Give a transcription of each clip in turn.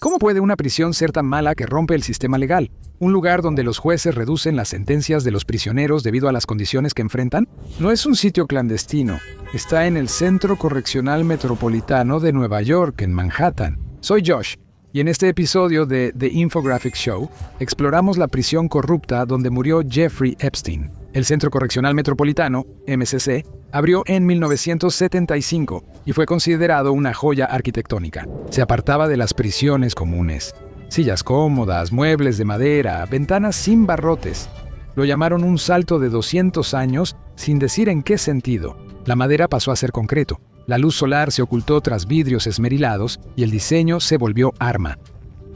¿Cómo puede una prisión ser tan mala que rompe el sistema legal? ¿Un lugar donde los jueces reducen las sentencias de los prisioneros debido a las condiciones que enfrentan? No es un sitio clandestino. Está en el Centro Correccional Metropolitano de Nueva York, en Manhattan. Soy Josh, y en este episodio de The Infographic Show, exploramos la prisión corrupta donde murió Jeffrey Epstein. El Centro Correccional Metropolitano, MCC, abrió en 1975 y fue considerado una joya arquitectónica. Se apartaba de las prisiones comunes. Sillas cómodas, muebles de madera, ventanas sin barrotes. Lo llamaron un salto de 200 años sin decir en qué sentido. La madera pasó a ser concreto, la luz solar se ocultó tras vidrios esmerilados y el diseño se volvió arma.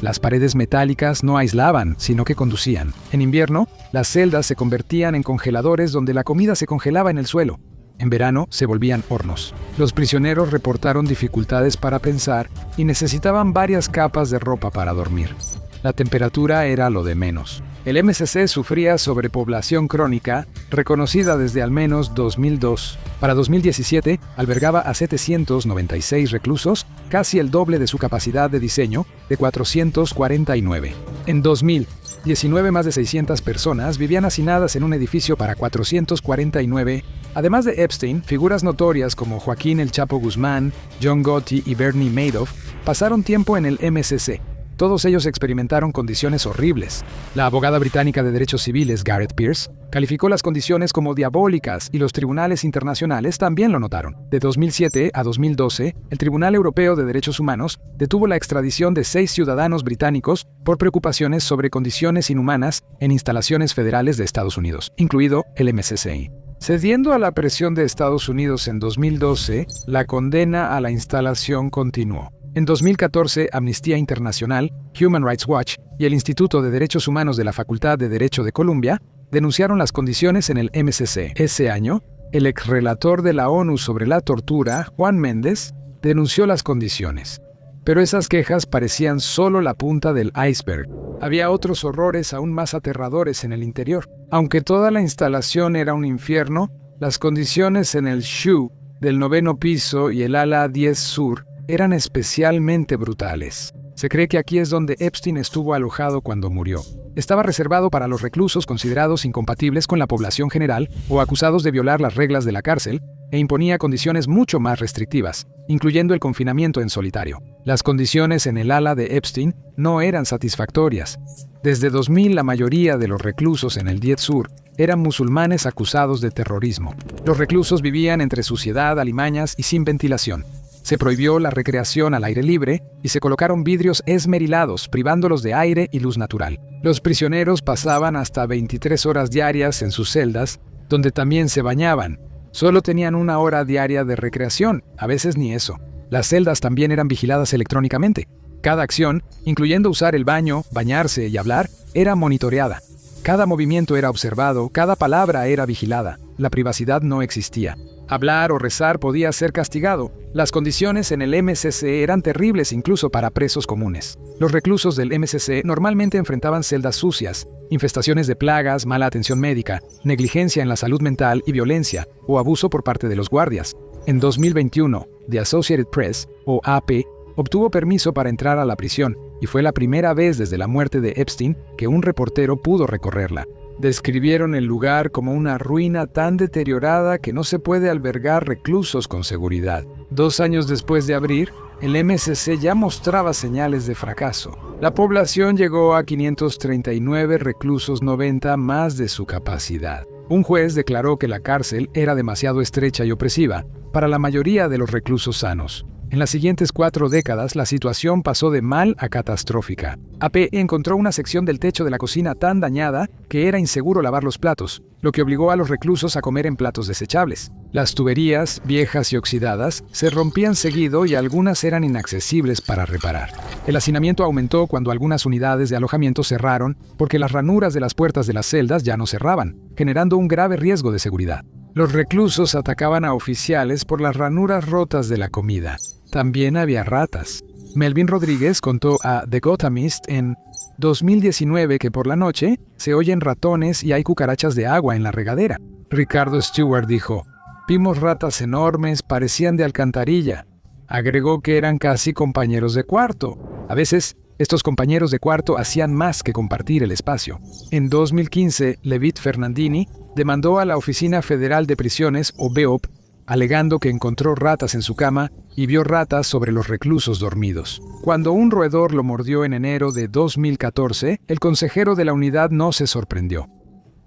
Las paredes metálicas no aislaban, sino que conducían. En invierno, las celdas se convertían en congeladores donde la comida se congelaba en el suelo. En verano, se volvían hornos. Los prisioneros reportaron dificultades para pensar y necesitaban varias capas de ropa para dormir. La temperatura era lo de menos. El MCC sufría sobrepoblación crónica, reconocida desde al menos 2002. Para 2017, albergaba a 796 reclusos, casi el doble de su capacidad de diseño, de 449. En 2019, más de 600 personas vivían hacinadas en un edificio para 449. Además de Epstein, figuras notorias como Joaquín El Chapo Guzmán, John Gotti y Bernie Madoff pasaron tiempo en el MCC. Todos ellos experimentaron condiciones horribles. La abogada británica de derechos civiles, Gareth Peirce, calificó las condiciones como diabólicas y los tribunales internacionales también lo notaron. De 2007 a 2012, el Tribunal Europeo de Derechos Humanos detuvo la extradición de 6 ciudadanos británicos por preocupaciones sobre condiciones inhumanas en instalaciones federales de Estados Unidos, incluido el MCCI. Cediendo a la presión de Estados Unidos en 2012, la condena a la instalación continuó. En 2014, Amnistía Internacional, Human Rights Watch y el Instituto de Derechos Humanos de la Facultad de Derecho de Columbia denunciaron las condiciones en el MCC. Ese año, el exrelator de la ONU sobre la tortura, Juan Méndez, denunció las condiciones. Pero esas quejas parecían solo la punta del iceberg. Había otros horrores aún más aterradores en el interior. Aunque toda la instalación era un infierno, las condiciones en el SHU del 9º piso y el ala 10 sur eran especialmente brutales. Se cree que aquí es donde Epstein estuvo alojado cuando murió. Estaba reservado para los reclusos considerados incompatibles con la población general o acusados de violar las reglas de la cárcel, e imponía condiciones mucho más restrictivas, incluyendo el confinamiento en solitario. Las condiciones en el ala de Epstein no eran satisfactorias. Desde 2000, la mayoría de los reclusos en el 10 Sur eran musulmanes acusados de terrorismo. Los reclusos vivían entre suciedad, alimañas y sin ventilación. Se prohibió la recreación al aire libre y se colocaron vidrios esmerilados, privándolos de aire y luz natural. Los prisioneros pasaban hasta 23 horas diarias en sus celdas, donde también se bañaban. Solo tenían 1 hora diaria de recreación, a veces ni eso. Las celdas también eran vigiladas electrónicamente. Cada acción, incluyendo usar el baño, bañarse y hablar, era monitoreada. Cada movimiento era observado, cada palabra era vigilada. La privacidad no existía. Hablar o rezar podía ser castigado. Las condiciones en el MCC eran terribles incluso para presos comunes. Los reclusos del MCC normalmente enfrentaban celdas sucias, infestaciones de plagas, mala atención médica, negligencia en la salud mental y violencia o abuso por parte de los guardias. En 2021, The Associated Press, o AP, obtuvo permiso para entrar a la prisión y fue la primera vez desde la muerte de Epstein que un reportero pudo recorrerla. Describieron el lugar como una ruina tan deteriorada que no se puede albergar reclusos con seguridad. 2 años después de abrir, el MCC ya mostraba señales de fracaso. La población llegó a 539 reclusos, 90 más de su capacidad. Un juez declaró que la cárcel era demasiado estrecha y opresiva para la mayoría de los reclusos sanos. En las siguientes 4 décadas, la situación pasó de mal a catastrófica. AP encontró una sección del techo de la cocina tan dañada que era inseguro lavar los platos, lo que obligó a los reclusos a comer en platos desechables. Las tuberías, viejas y oxidadas, se rompían seguido y algunas eran inaccesibles para reparar. El hacinamiento aumentó cuando algunas unidades de alojamiento cerraron porque las ranuras de las puertas de las celdas ya no cerraban, generando un grave riesgo de seguridad. Los reclusos atacaban a oficiales por las ranuras rotas de la comida. También había ratas. Melvin Rodríguez contó a The Gothamist en 2019 que por la noche se oyen ratones y hay cucarachas de agua en la regadera. Ricardo Stewart dijo: «Vimos ratas enormes, parecían de alcantarilla». Agregó que eran casi compañeros de cuarto. A veces Estos compañeros de cuarto hacían más que compartir el espacio. En 2015, Levitt Fernandini demandó a la Oficina Federal de Prisiones, o BEOP, alegando que encontró ratas en su cama y vio ratas sobre los reclusos dormidos. Cuando un roedor lo mordió en enero de 2014, el consejero de la unidad no se sorprendió.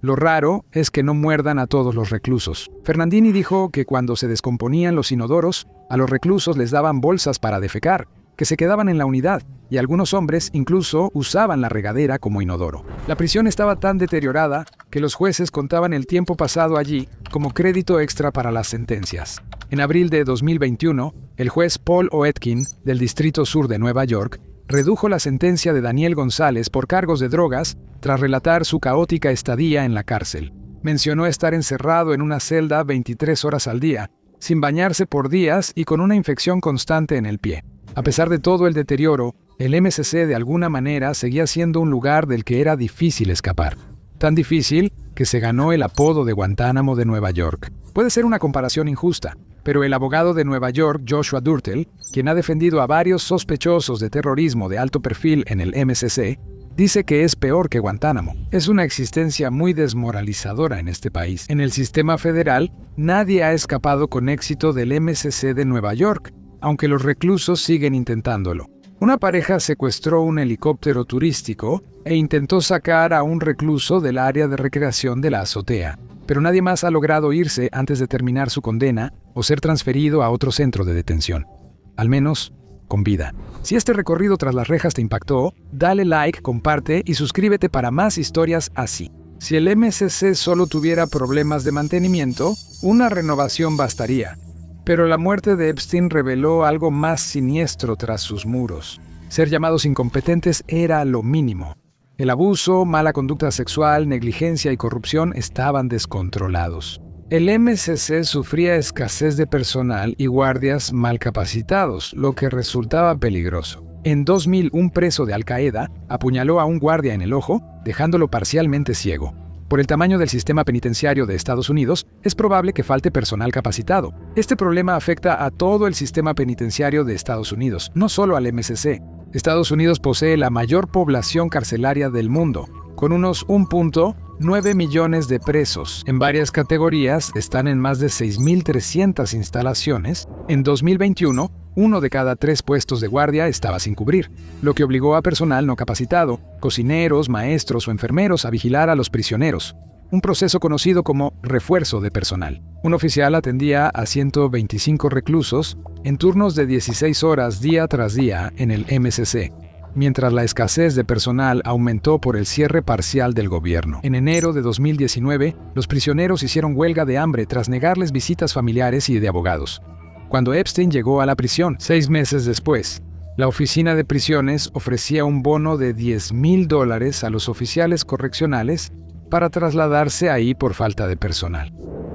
Lo raro es que no muerdan a todos los reclusos. Fernandini dijo que cuando se descomponían los inodoros, a los reclusos les daban bolsas para defecar, que se quedaban en la unidad, y algunos hombres incluso usaban la regadera como inodoro. La prisión estaba tan deteriorada que los jueces contaban el tiempo pasado allí como crédito extra para las sentencias. En abril de 2021, el juez Paul Oetkin, del Distrito Sur de Nueva York, redujo la sentencia de Daniel González por cargos de drogas tras relatar su caótica estadía en la cárcel. Mencionó estar encerrado en una celda 23 horas al día, sin bañarse por días y con una infección constante en el pie. A pesar de todo el deterioro, el MCC de alguna manera seguía siendo un lugar del que era difícil escapar. Tan difícil que se ganó el apodo de Guantánamo de Nueva York. Puede ser una comparación injusta, pero el abogado de Nueva York, Joshua Durtel, quien ha defendido a varios sospechosos de terrorismo de alto perfil en el MCC, dice que es peor que Guantánamo. Es una existencia muy desmoralizadora en este país. En el sistema federal, nadie ha escapado con éxito del MCC de Nueva York, aunque los reclusos siguen intentándolo. Una pareja secuestró un helicóptero turístico e intentó sacar a un recluso del área de recreación de la azotea, pero nadie más ha logrado irse antes de terminar su condena o ser transferido a otro centro de detención. Al menos, con vida. Si este recorrido tras las rejas te impactó, dale like, comparte y suscríbete para más historias así. Si el MCC solo tuviera problemas de mantenimiento, una renovación bastaría. Pero la muerte de Epstein reveló algo más siniestro tras sus muros. Ser llamados incompetentes era lo mínimo. El abuso, mala conducta sexual, negligencia y corrupción estaban descontrolados. El MCC sufría escasez de personal y guardias mal capacitados, lo que resultaba peligroso. En 2000, un preso de Al Qaeda apuñaló a un guardia en el ojo, dejándolo parcialmente ciego. Por el tamaño del sistema penitenciario de Estados Unidos, es probable que falte personal capacitado. Este problema afecta a todo el sistema penitenciario de Estados Unidos, no solo al MCC. Estados Unidos posee la mayor población carcelaria del mundo, con unos 1.9 millones de presos. En varias categorías están en más de 6.300 instalaciones. En 2021, 1 de cada 3 puestos de guardia estaba sin cubrir, lo que obligó a personal no capacitado, cocineros, maestros o enfermeros a vigilar a los prisioneros, un proceso conocido como refuerzo de personal. Un oficial atendía a 125 reclusos en turnos de 16 horas día tras día en el MCC, mientras la escasez de personal aumentó por el cierre parcial del gobierno. En enero de 2019, los prisioneros hicieron huelga de hambre tras negarles visitas familiares y de abogados. Cuando Epstein llegó a la prisión, 6 meses después, la oficina de prisiones ofrecía un bono de $10,000 a los oficiales correccionales para trasladarse ahí por falta de personal.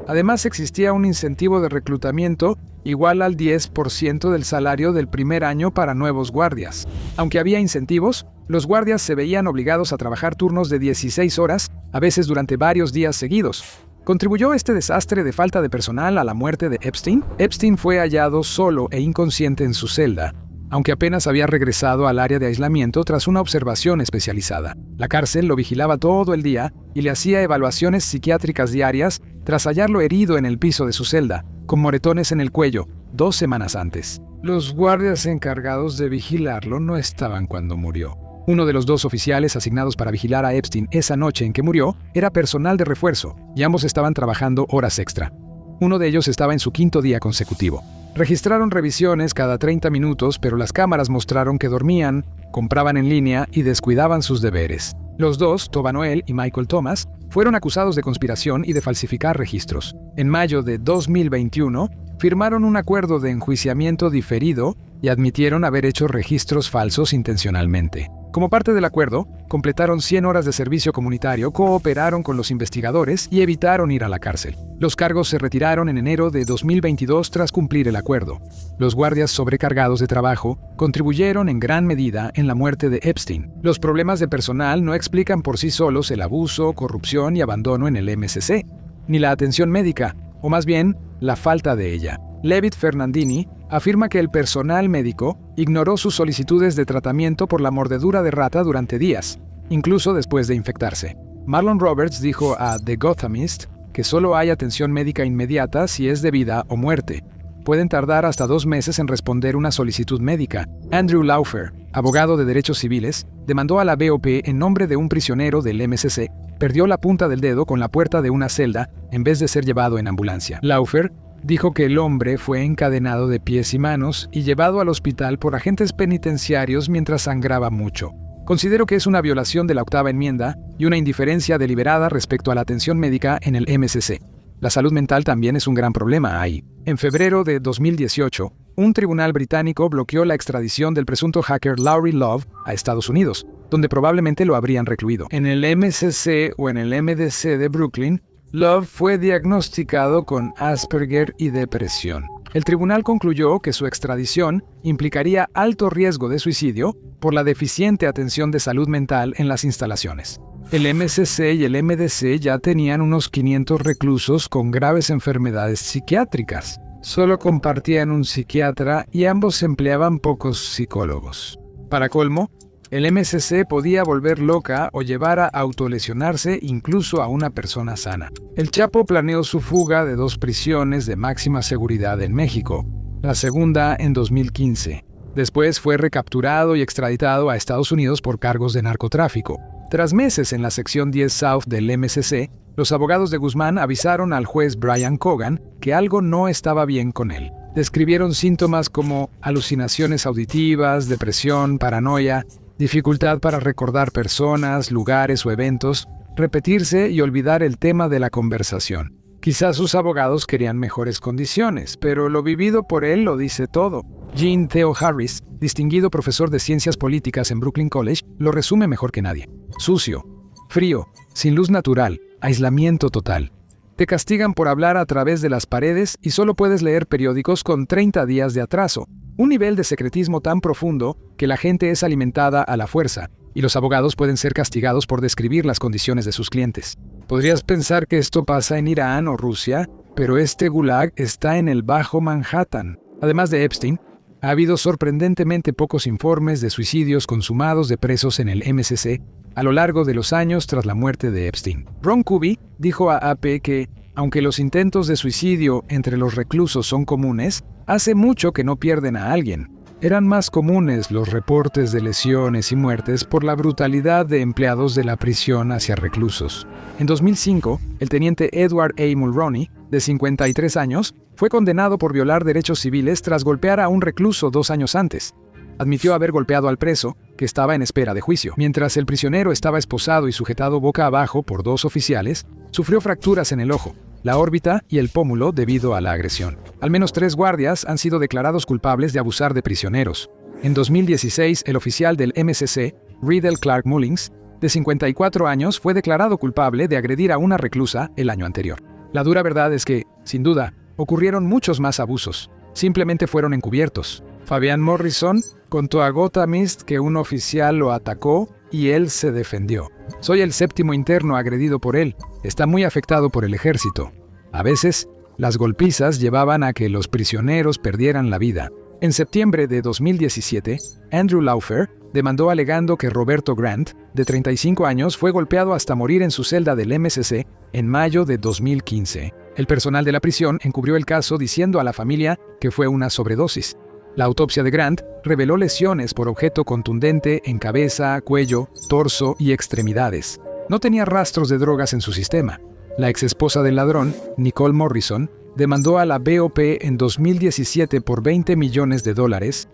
Además, existía un incentivo de reclutamiento igual al 10% del salario del primer año para nuevos guardias. Aunque había incentivos, los guardias se veían obligados a trabajar turnos de 16 horas, a veces durante varios días seguidos. ¿Contribuyó este desastre de falta de personal a la muerte de Epstein? Epstein fue hallado solo e inconsciente en su celda, aunque apenas había regresado al área de aislamiento tras una observación especializada. La cárcel lo vigilaba todo el día y le hacía evaluaciones psiquiátricas diarias tras hallarlo herido en el piso de su celda, con moretones en el cuello, 2 semanas antes. Los guardias encargados de vigilarlo no estaban cuando murió. Uno de los 2 oficiales asignados para vigilar a Epstein esa noche en que murió era personal de refuerzo, y ambos estaban trabajando horas extra. Uno de ellos estaba en su 5º día consecutivo. Registraron revisiones cada 30 minutos, pero las cámaras mostraron que dormían, compraban en línea y descuidaban sus deberes. Los 2, Tova Noel y Michael Thomas, fueron acusados de conspiración y de falsificar registros. En mayo de 2021, firmaron un acuerdo de enjuiciamiento diferido y admitieron haber hecho registros falsos intencionalmente. Como parte del acuerdo, completaron 100 horas de servicio comunitario, cooperaron con los investigadores y evitaron ir a la cárcel. Los cargos se retiraron en enero de 2022 tras cumplir el acuerdo. Los guardias sobrecargados de trabajo contribuyeron en gran medida en la muerte de Epstein. Los problemas de personal no explican por sí solos el abuso, corrupción y abandono en el MCC, ni la atención médica, o más bien, la falta de ella. Levitt Fernandini afirma que el personal médico ignoró sus solicitudes de tratamiento por la mordedura de rata durante días, incluso después de infectarse. Marlon Roberts dijo a The Gothamist que solo hay atención médica inmediata si es de vida o muerte. Pueden tardar hasta 2 meses en responder una solicitud médica. Andrew Laufer, abogado de derechos civiles, demandó a la BOP en nombre de un prisionero del MSC. Perdió la punta del dedo con la puerta de una celda en vez de ser llevado en ambulancia. Laufer dijo que el hombre fue encadenado de pies y manos y llevado al hospital por agentes penitenciarios mientras sangraba mucho. Considero que es una violación de la 8ª enmienda y una indiferencia deliberada respecto a la atención médica en el MSC. La salud mental también es un gran problema ahí. En febrero de 2018, un tribunal británico bloqueó la extradición del presunto hacker Lauri Love a Estados Unidos, donde probablemente lo habrían recluido. En el MSC o en el MDC de Brooklyn, Love fue diagnosticado con Asperger y depresión. El tribunal concluyó que su extradición implicaría alto riesgo de suicidio por la deficiente atención de salud mental en las instalaciones. El MSC y el MDC ya tenían unos 500 reclusos con graves enfermedades psiquiátricas. Solo compartían un psiquiatra y ambos empleaban pocos psicólogos. Para colmo, el MSC podía volver loca o llevar a autolesionarse incluso a una persona sana. El Chapo planeó su fuga de 2 prisiones de máxima seguridad en México, la segunda en 2015. Después fue recapturado y extraditado a Estados Unidos por cargos de narcotráfico. Tras meses en la sección 10 South del MSC, los abogados de Guzmán avisaron al juez Brian Cogan que algo no estaba bien con él. Describieron síntomas como alucinaciones auditivas, depresión, paranoia, dificultad para recordar personas, lugares o eventos, repetirse y olvidar el tema de la conversación. Quizás sus abogados querían mejores condiciones, pero lo vivido por él lo dice todo. Jean Theo Harris, distinguido profesor de ciencias políticas en Brooklyn College, lo resume mejor que nadie. Sucio, frío, sin luz natural, aislamiento total. Te castigan por hablar a través de las paredes y solo puedes leer periódicos con 30 días de atraso. Un nivel de secretismo tan profundo que la gente es alimentada a la fuerza, y los abogados pueden ser castigados por describir las condiciones de sus clientes. Podrías pensar que esto pasa en Irán o Rusia, pero este gulag está en el Bajo Manhattan. Además de Epstein, ha habido sorprendentemente pocos informes de suicidios consumados de presos en el MSC a lo largo de los años tras la muerte de Epstein. Ron Kuby dijo a AP que, aunque los intentos de suicidio entre los reclusos son comunes, hace mucho que no pierden a alguien. Eran más comunes los reportes de lesiones y muertes por la brutalidad de empleados de la prisión hacia reclusos. En 2005, el teniente Edward A. Mulroney, de 53 años, fue condenado por violar derechos civiles tras golpear a un recluso 2 años antes. Admitió haber golpeado al preso, que estaba en espera de juicio. Mientras el prisionero estaba esposado y sujetado boca abajo por 2 oficiales, sufrió fracturas en el ojo, la órbita y el pómulo debido a la agresión. Al menos 3 guardias han sido declarados culpables de abusar de prisioneros. En 2016, el oficial del MSC, Riddle Clark Mullins, de 54 años, fue declarado culpable de agredir a una reclusa el año anterior. La dura verdad es que, sin duda, ocurrieron muchos más abusos. Simplemente fueron encubiertos. Fabian Morrison contó a Gothamist que un oficial lo atacó y él se defendió. Soy el 7º interno agredido por él. Está muy afectado por el ejército. A veces, las golpizas llevaban a que los prisioneros perdieran la vida. En septiembre de 2017, Andrew Laufer demandó alegando que Roberto Grant, de 35 años, fue golpeado hasta morir en su celda del MSC en mayo de 2015. El personal de la prisión encubrió el caso diciendo a la familia que fue una sobredosis. La autopsia de Grant reveló lesiones por objeto contundente en cabeza, cuello, torso y extremidades. No tenía rastros de drogas en su sistema. La exesposa del ladrón, Nicole Morrison, demandó a la BOP en 2017 por $20 millones.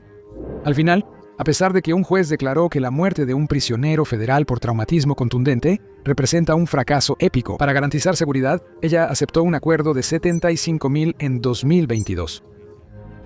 Al final, a pesar de que un juez declaró que la muerte de un prisionero federal por traumatismo contundente representa un fracaso épico, para garantizar seguridad, ella aceptó un acuerdo de $75,000 en 2022.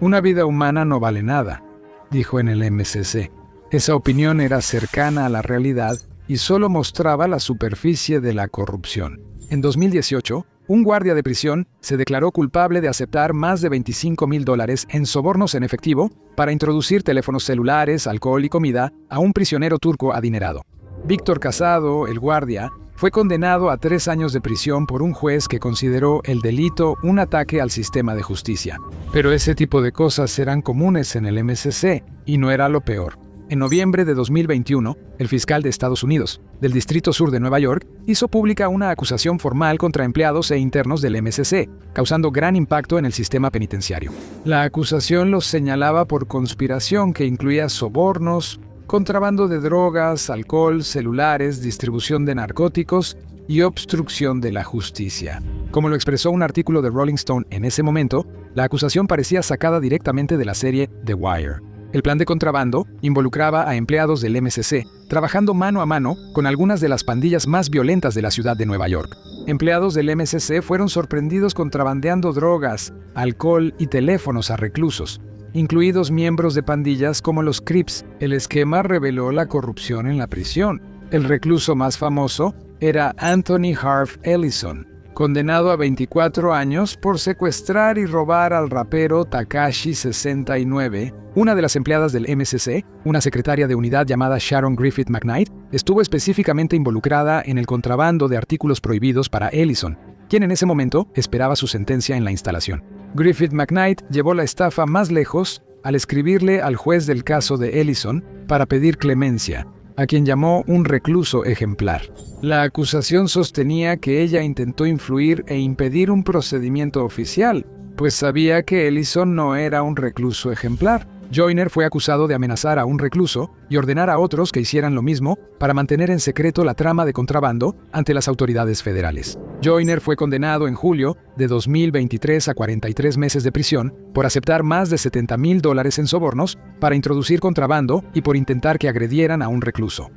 Una vida humana no vale nada, dijo en el MSC. Esa opinión era cercana a la realidad y solo mostraba la superficie de la corrupción. En 2018, un guardia de prisión se declaró culpable de aceptar más de $25,000 en sobornos en efectivo para introducir teléfonos celulares, alcohol y comida a un prisionero turco adinerado. Víctor Casado, el guardia, fue condenado a 3 años de prisión por un juez que consideró el delito un ataque al sistema de justicia. Pero ese tipo de cosas eran comunes en el MSC, y no era lo peor. En noviembre de 2021, el fiscal de Estados Unidos, del Distrito Sur de Nueva York, hizo pública una acusación formal contra empleados e internos del MSC, causando gran impacto en el sistema penitenciario. La acusación los señalaba por conspiración que incluía sobornos, contrabando de drogas, alcohol, celulares, distribución de narcóticos y obstrucción de la justicia. Como lo expresó un artículo de Rolling Stone en ese momento, la acusación parecía sacada directamente de la serie The Wire. El plan de contrabando involucraba a empleados del MSC, trabajando mano a mano con algunas de las pandillas más violentas de la ciudad de Nueva York. Empleados del MSC fueron sorprendidos contrabandeando drogas, alcohol y teléfonos a reclusos, incluidos miembros de pandillas como los Crips. El esquema reveló la corrupción en la prisión. El recluso más famoso era Anthony Harv Ellison, condenado a 24 años por secuestrar y robar al rapero Tekashi 69. Una de las empleadas del MSC, una secretaria de unidad llamada Sharon Griffith McKnight, estuvo específicamente involucrada en el contrabando de artículos prohibidos para Ellison, quien en ese momento esperaba su sentencia en la instalación. Griffith McKnight llevó la estafa más lejos al escribirle al juez del caso de Ellison para pedir clemencia, a quien llamó un recluso ejemplar. La acusación sostenía que ella intentó influir e impedir un procedimiento oficial, pues sabía que Ellison no era un recluso ejemplar. Joyner fue acusado de amenazar a un recluso y ordenar a otros que hicieran lo mismo para mantener en secreto la trama de contrabando ante las autoridades federales. Joyner fue condenado en julio de 2023 a 43 meses de prisión por aceptar más de $70,000 en sobornos para introducir contrabando y por intentar que agredieran a un recluso.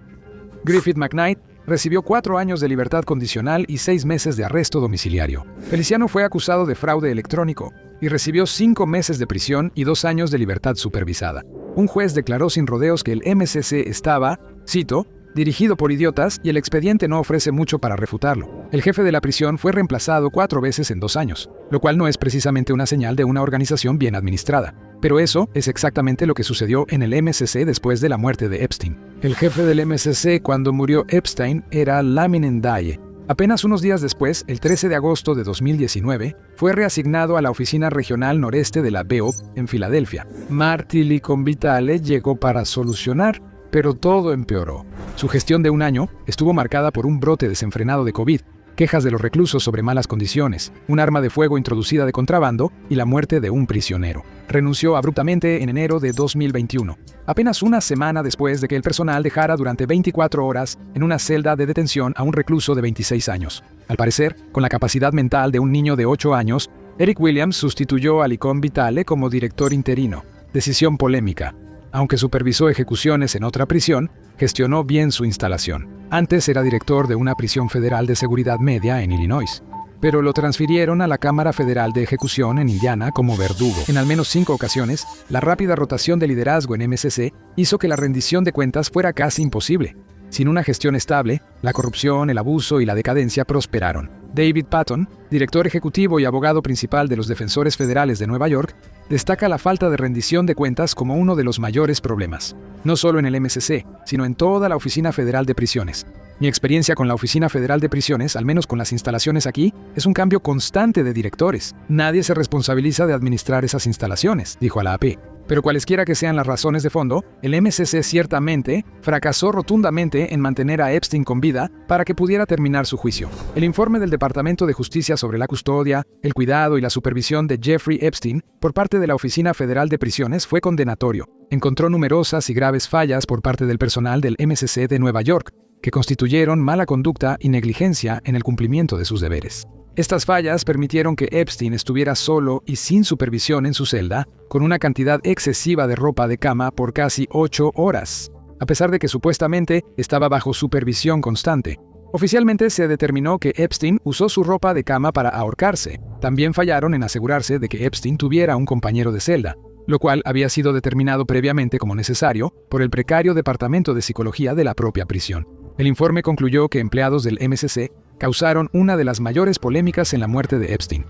Griffith McKnight recibió 4 años de libertad condicional y 6 meses de arresto domiciliario. Feliciano fue acusado de fraude electrónico y recibió 5 meses de prisión y 2 años de libertad supervisada. Un juez declaró sin rodeos que el MSC estaba, cito, dirigido por idiotas y el expediente no ofrece mucho para refutarlo. El jefe de la prisión fue reemplazado 4 veces en 2 años, lo cual no es precisamente una señal de una organización bien administrada. Pero eso es exactamente lo que sucedió en el MSC después de la muerte de Epstein. El jefe del MSC cuando murió Epstein era Lamin Ndaye. Apenas unos días después, el 13 de agosto de 2019, fue reasignado a la oficina regional noreste de la BOP en Filadelfia. Marty Liconvitale llegó para solucionar, pero todo empeoró. Su gestión de un año estuvo marcada por un brote desenfrenado de COVID, quejas de los reclusos sobre malas condiciones, un arma de fuego introducida de contrabando y la muerte de un prisionero. Renunció abruptamente en enero de 2021, apenas una semana después de que el personal dejara durante 24 horas en una celda de detención a un recluso de 26 años. Al parecer, con la capacidad mental de un niño de 8 años, Eric Williams sustituyó a Liconvitale como director interino. Decisión polémica. Aunque supervisó ejecuciones en otra prisión, gestionó bien su instalación. Antes era director de una prisión federal de seguridad media en Illinois, pero lo transfirieron a la Cámara Federal de Ejecución en Indiana como verdugo. En al menos 5 ocasiones, la rápida rotación de liderazgo en MSC hizo que la rendición de cuentas fuera casi imposible. Sin una gestión estable, la corrupción, el abuso y la decadencia prosperaron. David Patton, director ejecutivo y abogado principal de los Defensores Federales de Nueva York, destaca la falta de rendición de cuentas como uno de los mayores problemas, no solo en el MSC, sino en toda la Oficina Federal de Prisiones. Mi experiencia con la Oficina Federal de Prisiones, al menos con las instalaciones aquí, es un cambio constante de directores. Nadie se responsabiliza de administrar esas instalaciones, dijo a la AP. Pero cualesquiera que sean las razones de fondo, el MSC ciertamente fracasó rotundamente en mantener a Epstein con vida para que pudiera terminar su juicio. El informe del Departamento de Justicia sobre la custodia, el cuidado y la supervisión de Jeffrey Epstein por parte de la Oficina Federal de Prisiones fue condenatorio. Encontró numerosas y graves fallas por parte del personal del MSC de Nueva York, que constituyeron mala conducta y negligencia en el cumplimiento de sus deberes. Estas fallas permitieron que Epstein estuviera solo y sin supervisión en su celda, con una cantidad excesiva de ropa de cama por casi 8 horas, a pesar de que supuestamente estaba bajo supervisión constante. Oficialmente se determinó que Epstein usó su ropa de cama para ahorcarse. También fallaron en asegurarse de que Epstein tuviera un compañero de celda, lo cual había sido determinado previamente como necesario por el precario Departamento de Psicología de la propia prisión. El informe concluyó que empleados del MSC causaron una de las mayores polémicas en la muerte de Epstein.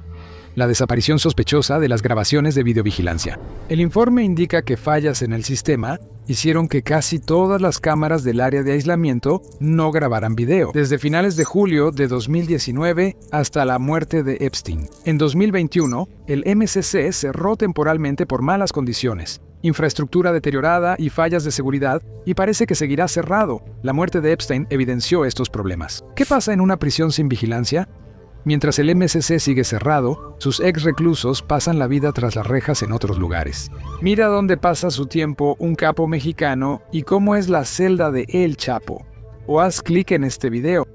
la desaparición sospechosa de las grabaciones de videovigilancia. El informe indica que fallas en el sistema hicieron que casi todas las cámaras del área de aislamiento no grabaran video, desde finales de julio de 2019 hasta la muerte de Epstein. En 2021, el MCC cerró temporalmente por malas condiciones, infraestructura deteriorada y fallas de seguridad, y parece que seguirá cerrado. La muerte de Epstein evidenció estos problemas. ¿Qué pasa en una prisión sin vigilancia? Mientras el MCC sigue cerrado, sus ex reclusos pasan la vida tras las rejas en otros lugares. Mira dónde pasa su tiempo un capo mexicano y cómo es la celda de El Chapo. O haz clic en este video.